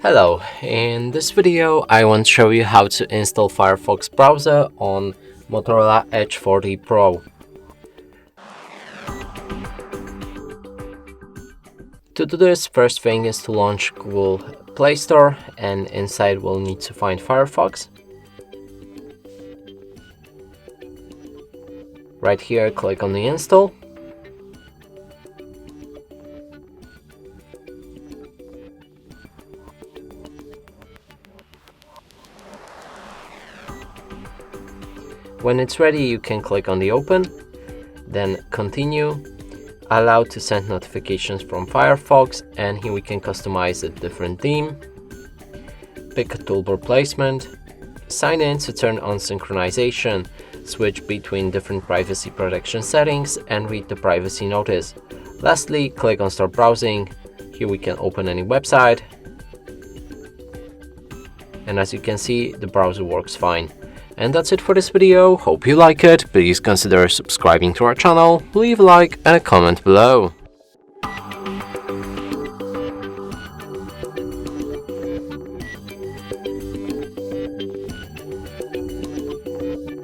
Hello, in this video I want to show you how to install Firefox browser on Motorola Edge 40 Pro. To do this, first thing is to launch Google Play Store, and inside we'll need to find Firefox. Right here, click on the install. When it's ready, you can click on the open, then continue, allow to send notifications from Firefox, and here we can customize a different theme, pick a toolbar placement, sign in to turn on synchronization, switch between different privacy protection settings, and read the privacy notice. Lastly, click on start browsing. Here we can open any website, and as you can see, the browser works fine. And that's it for this video. Hope you like it. Please consider subscribing to our channel, leave a like and a comment below.